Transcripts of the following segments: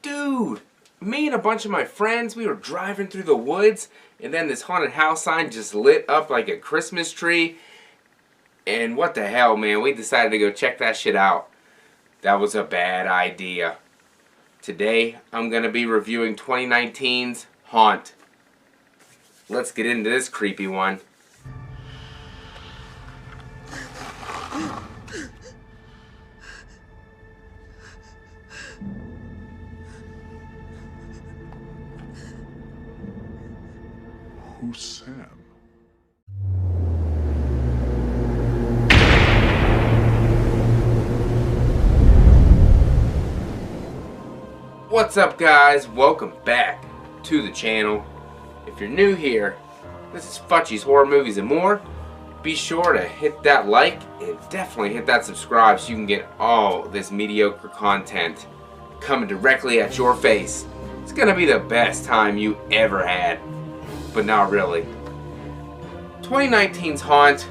Dude, me and a bunch of my friends, we were driving through the woods, and then this haunted house sign just lit up like a Christmas tree. And what the hell, man, we decided to go check that shit out. That was a bad idea. Today, I'm going to be reviewing 2019's Haunt. Let's get into this creepy one. Who's Sam? What's up, guys? Welcome back to the channel. If you're new here, this is FACCI'S Horror Movies and More. Be sure to hit that like and definitely hit that subscribe so you can get all this mediocre content coming directly at your face. It's gonna be the best time you ever had, but not really. 2019's Haunt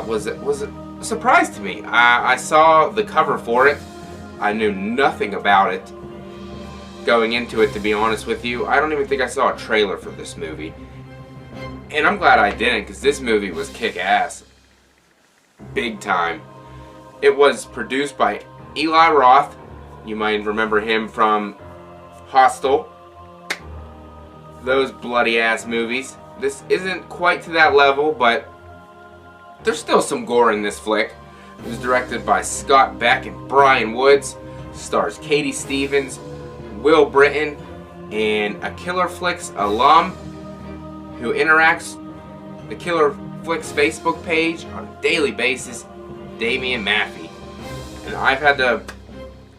was a surprise to me. I saw the cover for it. I knew nothing about it going into it, to be honest with you. I don't even think I saw a trailer for this movie. And I'm glad I didn't, because this movie was kick-ass. Big time. It was produced by Eli Roth. You might remember him from Hostel. Those bloody-ass movies. This isn't quite to that level, but there's still some gore in this flick. It was directed by Scott Beck and Brian Woods. Stars Katie Stevens, Will Britton, and a Killer Flicks alum who interacts the Killer Flicks Facebook page on a daily basis, Damian Maffey. And I've had the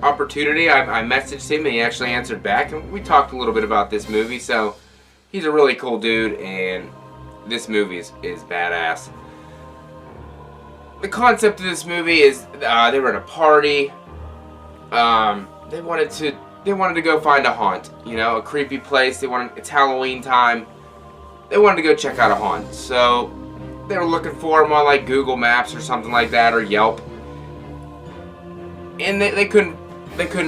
opportunity, I messaged him and he actually answered back, and we talked a little bit about this movie. So he's a really cool dude, and this movie is badass. The concept of this movie is they were at a party. They wanted to go find a haunt, you know, a creepy place. It's Halloween time. They wanted to go check out a haunt. So they were looking for them on like Google Maps or something like that, or Yelp. And they couldn't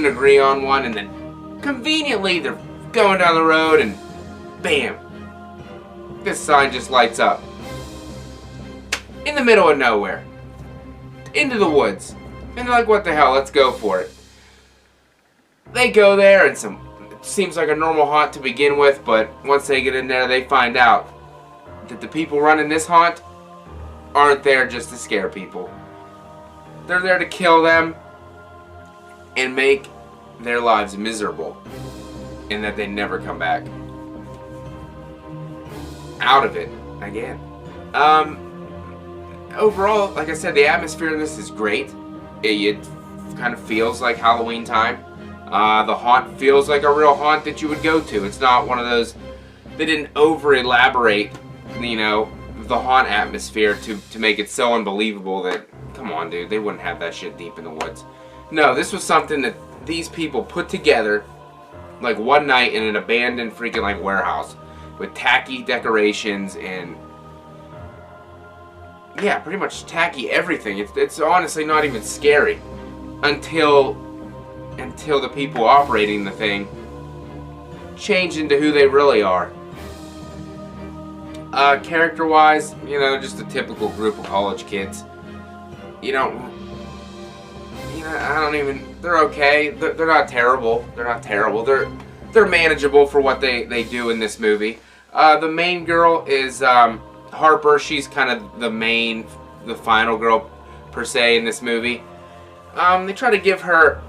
agree on one, and then conveniently they're going down the road and bam, this sign just lights up in the middle of nowhere, into the woods. And they're like, what the hell, let's go for it. They go there, and it seems like a normal haunt to begin with, but once they get in there, they find out that the people running this haunt aren't there just to scare people. They're there to kill them and make their lives miserable, and that they never come back out of it again. Overall, like I said, the atmosphere in this is great. It kind of feels like Halloween time. The haunt feels like a real haunt that you would go to. It's not one of those, they didn't over elaborate, you know, the haunt atmosphere to make it so unbelievable that, come on dude, they wouldn't have that shit deep in the woods. No, this was something that these people put together like one night in an abandoned freaking like warehouse with tacky decorations and yeah, pretty much tacky everything. It's honestly not even scary until the people operating the thing change into who they really are. Character-wise, you know, just a typical group of college kids. I don't even, they're okay. They're not terrible. They're not terrible. They're manageable for what they do in this movie. The main girl is Harper. She's kind of the final girl per se in this movie. They try to give her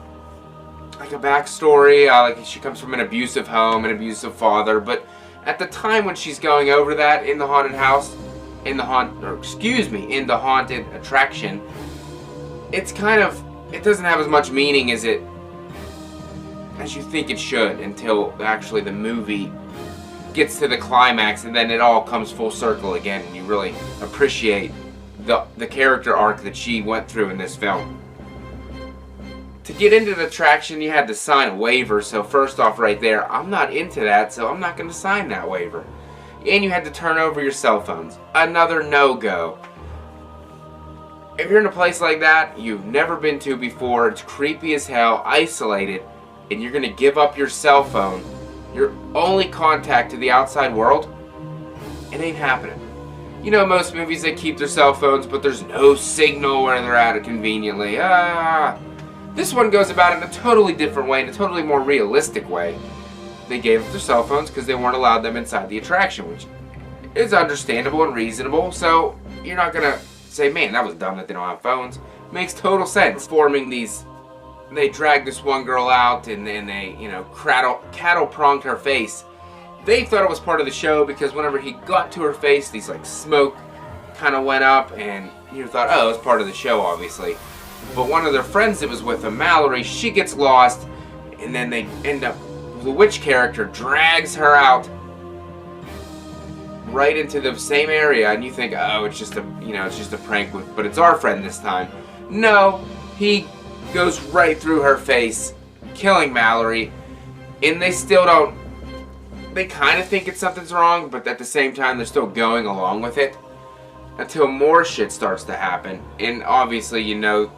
like a backstory, like she comes from an abusive home, an abusive father, but at the time when she's going over that in the haunted house, in the haunted attraction, it doesn't have as much meaning as you think it should until actually the movie gets to the climax, and then it all comes full circle again, and you really appreciate the character arc that she went through in this film. To get into the attraction, you had to sign a waiver, so first off right there, I'm not into that, so I'm not going to sign that waiver. And you had to turn over your cell phones. Another no-go. If you're in a place like that you've never been to before, it's creepy as hell, isolated, and you're going to give up your cell phone, your only contact to the outside world, it ain't happening. You know, most movies, they keep their cell phones, but there's no signal where they're at conveniently. This one goes about it in a totally different way, in a totally more realistic way. They gave up their cell phones because they weren't allowed them inside the attraction, which is understandable and reasonable. So you're not going to say, man, that was dumb that they don't have phones. Makes total sense. Forming these, they dragged this one girl out and then they, you know, cattle pronged her face. They thought it was part of the show because whenever he got to her face, these like smoke kind of went up, and you thought, oh, it was part of the show, obviously. But one of their friends that was with them, Mallory, she gets lost, and then they end up, the witch character drags her out right into the same area, and you think, oh, it's just a, you know, it's just a prank, but it's our friend this time. No, he goes right through her face, killing Mallory, and they still don't. They kind of think something's wrong, but at the same time, they're still going along with it until more shit starts to happen. And obviously, you know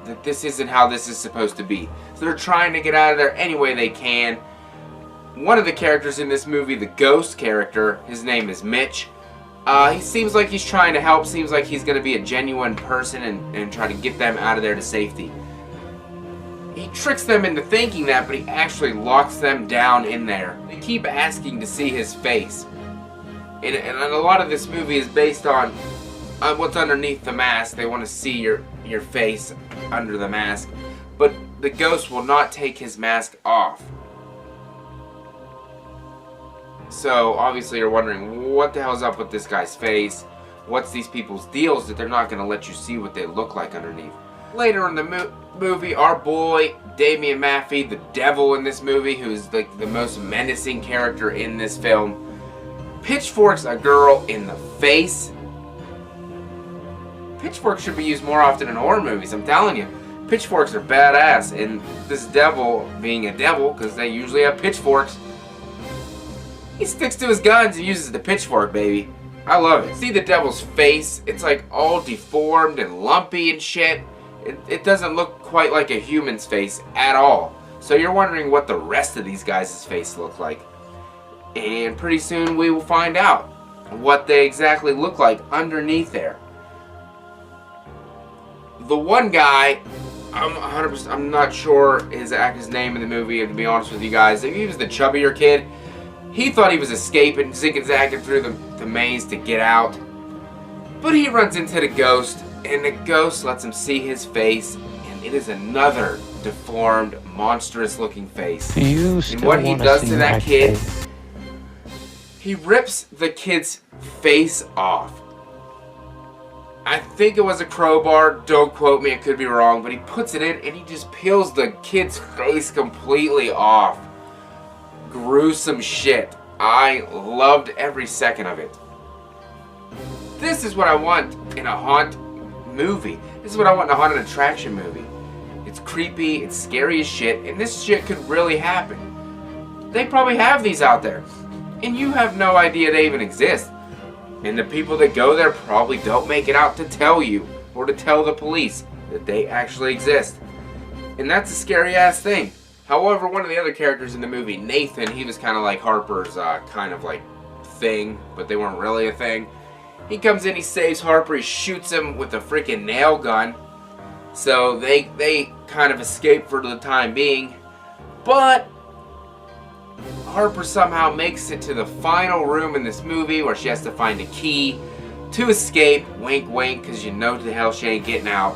that this isn't how this is supposed to be. So they're trying to get out of there any way they can. One of the characters in this movie, the ghost character, his name is Mitch. He seems like he's trying to help, seems like he's going to be a genuine person and try to get them out of there to safety. He tricks them into thinking that, but he actually locks them down in there. They keep asking to see his face. And a lot of this movie is based on what's underneath the mask. They want to see your face under the mask. But the ghost will not take his mask off. So obviously you're wondering, what the hell's up with this guy's face? What's these people's deals that they're not going to let you see what they look like underneath? Later in the movie, our boy Damian Maffei, the devil in this movie, who's like the most menacing character in this film, pitchforks a girl in the face. Pitchforks should be used more often in horror movies, I'm telling you. Pitchforks are badass, and this devil, being a devil, because they usually have pitchforks, he sticks to his guns and uses the pitchfork, baby. I love it. See the devil's face? It's like all deformed and lumpy and shit. It doesn't look quite like a human's face at all. So you're wondering what the rest of these guys' face look like. And pretty soon we will find out what they exactly look like underneath there. The one guy, I'm not sure his name in the movie, to be honest with you guys. He was the chubbier kid. He thought he was escaping, zig-zagging through the maze to get out. But he runs into the ghost, and the ghost lets him see his face, and it is another deformed, monstrous-looking face. And what he does to that kid, he rips the kid's face off. I think it was a crowbar, don't quote me, it could be wrong, but he puts it in, and he just peels the kid's face completely off. Gruesome shit. I loved every second of it. This is what I want in a haunt movie. This is what I want in a haunted attraction movie. It's creepy, it's scary as shit, and this shit could really happen. They probably have these out there, and you have no idea they even exist. And the people that go there probably don't make it out to tell you or to tell the police that they actually exist. And that's a scary ass thing. However, one of the other characters in the movie, Nathan, he was kind of like Harper's kind of like thing, but they weren't really a thing. He comes in, he saves Harper, he shoots him with a freaking nail gun. So they kind of escape for the time being. But Harper somehow makes it to the final room in this movie where she has to find a key to escape. Wink, wink, because you know the hell she ain't getting out.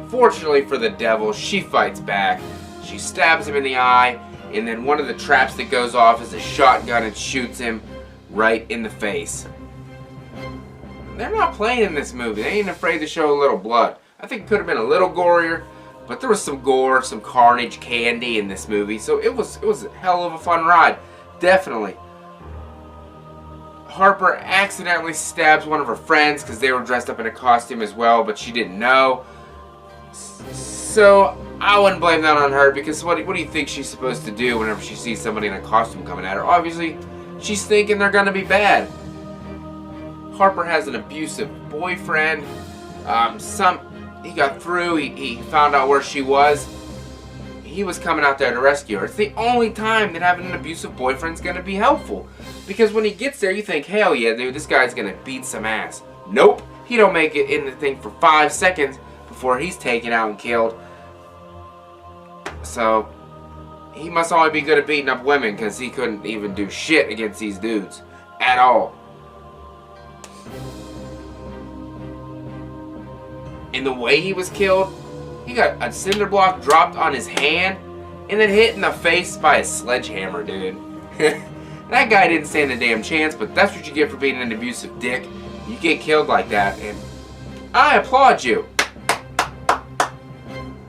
Fortunately for the devil, she fights back. She stabs him in the eye, and then one of the traps that goes off is a shotgun and shoots him right in the face. They're not playing in this movie. They ain't afraid to show a little blood. I think it could have been a little gorier, but there was some gore, some carnage, candy in this movie, so it was a hell of a fun ride. Definitely. Harper accidentally stabs one of her friends because they were dressed up in a costume as well, but she didn't know. So I wouldn't blame that on her, because what do you think she's supposed to do whenever she sees somebody in a costume coming at her? Obviously, she's thinking they're going to be bad. Harper has an abusive boyfriend. He got through. He found out where she was. He he was coming out there to rescue her. It's the only time that having an abusive boyfriend's gonna be helpful. Because when he gets there, you think, hell yeah, dude, this guy's gonna beat some ass. Nope. He don't make it in the thing for 5 seconds before he's taken out and killed. So, he must only be good at beating up women because he couldn't even do shit against these dudes. At all. And the way he was killed, he got a cinder block dropped on his hand and then hit in the face by a sledgehammer, dude. That guy didn't stand a damn chance, but that's what you get for being an abusive dick. You get killed like that, and I applaud you.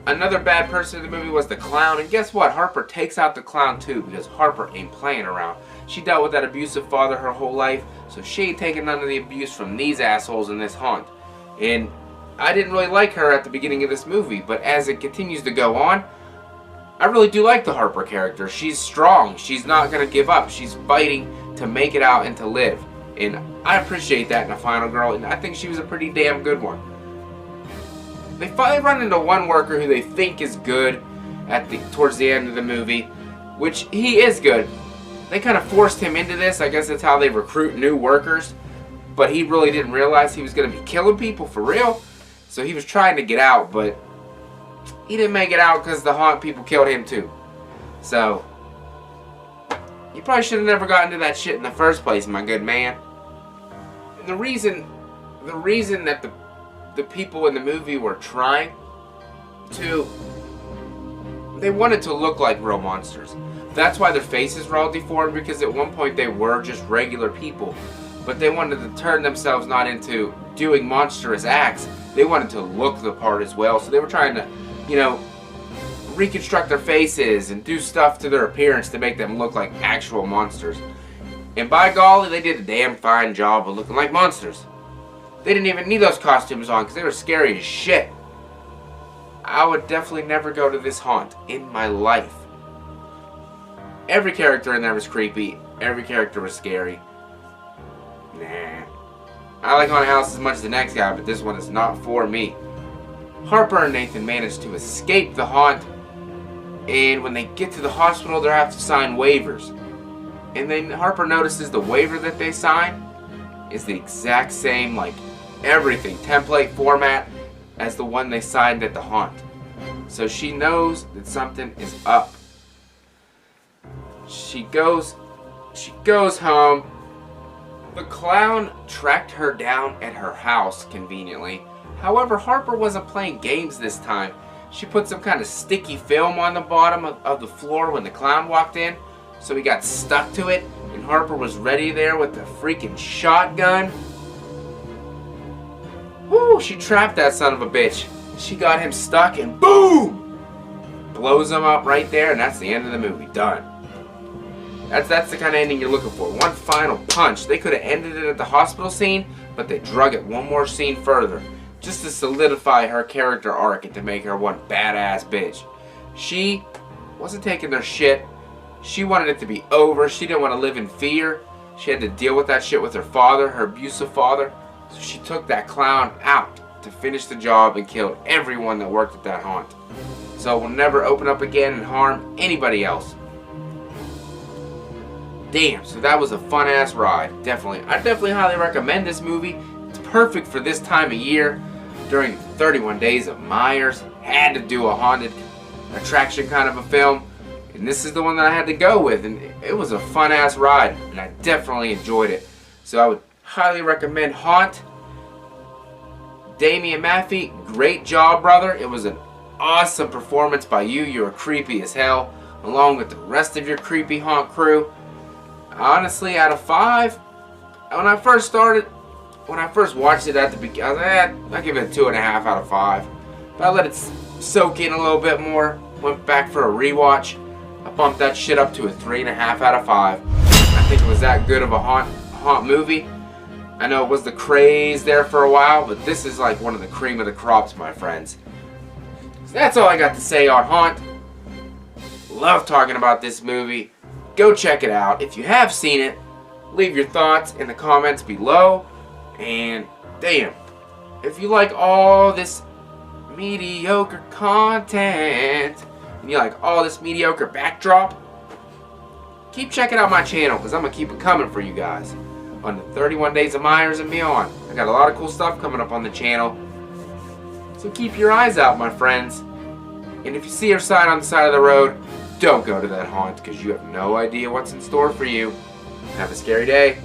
Another bad person in the movie was the clown, and guess what? Harper takes out the clown too, because Harper ain't playing around. She dealt with that abusive father her whole life, so she ain't taking none of the abuse from these assholes in this haunt. And I didn't really like her at the beginning of this movie, but as it continues to go on, I really do like the Harper character. She's strong. She's not going to give up. She's fighting to make it out and to live. And I appreciate that in a final girl, and I think she was a pretty damn good one. They finally run into one worker who they think is good towards the end of the movie, which he is good. They kind of forced him into this. I guess that's how they recruit new workers. But he really didn't realize he was going to be killing people for real. So he was trying to get out, but he didn't make it out because the haunt people killed him too. So, you probably should have never gotten into that shit in the first place, my good man. And the reason that the people in the movie were trying to, they wanted to look like real monsters. That's why their faces were all deformed, because at one point they were just regular people. But they wanted to turn themselves not into doing monstrous acts. They wanted to look the part as well. So they were trying to, you know, reconstruct their faces and do stuff to their appearance to make them look like actual monsters. And by golly, they did a damn fine job of looking like monsters. They didn't even need those costumes on because they were scary as shit. I would definitely never go to this haunt in my life. Every character in there was creepy. Every character was scary. Nah. I like Haunted House as much as the next guy, but this one is not for me. Harper and Nathan managed to escape the haunt, and when they get to the hospital, they have to sign waivers. And then Harper notices the waiver that they sign is the exact same, like everything, template format as the one they signed at the haunt. So she knows that something is up. She goes home. The clown tracked her down at her house conveniently. However, Harper wasn't playing games this time. She put some kind of sticky film on the bottom of the floor when the clown walked in, so he got stuck to it, and Harper was ready there with the freaking shotgun. Woo, she trapped that son of a bitch. She got him stuck and boom! Blows him up right there, and that's the end of the movie. Done. That's the kind of ending you're looking for. One final punch. They could have ended it at the hospital scene, but they drug it one more scene further, just to solidify her character arc and to make her one badass bitch. She wasn't taking their shit. She wanted it to be over. She didn't want to live in fear. She had to deal with that shit with her father, her abusive father. So she took that clown out to finish the job and killed everyone that worked at that haunt. So it will never open up again and harm anybody else. Damn, so that was a fun ass ride. Definitely. I definitely highly recommend this movie. It's perfect for this time of year. During 31 Days of Myers. Had to do a haunted attraction kind of a film. And this is the one that I had to go with. And it was a fun ass ride. And I definitely enjoyed it. So I would highly recommend Haunt. Damian Maffei, great job, brother. It was an awesome performance by you. You were creepy as hell. Along with the rest of your creepy haunt crew. Honestly, out of 5, when I first watched it at the beginning, I give it a 2.5 out of 5. But I let it soak in a little bit more. Went back for a rewatch. I bumped that shit up to a 3.5 out of 5. I think it was that good of a haunt movie. I know it was the craze there for a while, but this is like one of the cream of the crops, my friends. So that's all I got to say on Haunt. Love talking about this movie. Go check it out. If you have seen it, leave your thoughts in the comments below. And damn, if you like all this mediocre content, and you like all this mediocre backdrop, keep checking out my channel because I'm going to keep it coming for you guys on the 31 Days of Myers and beyond. I got a lot of cool stuff coming up on the channel. So keep your eyes out, my friends. And if you see a sign on the side of the road, don't go to that haunt because you have no idea what's in store for you. Have a scary day.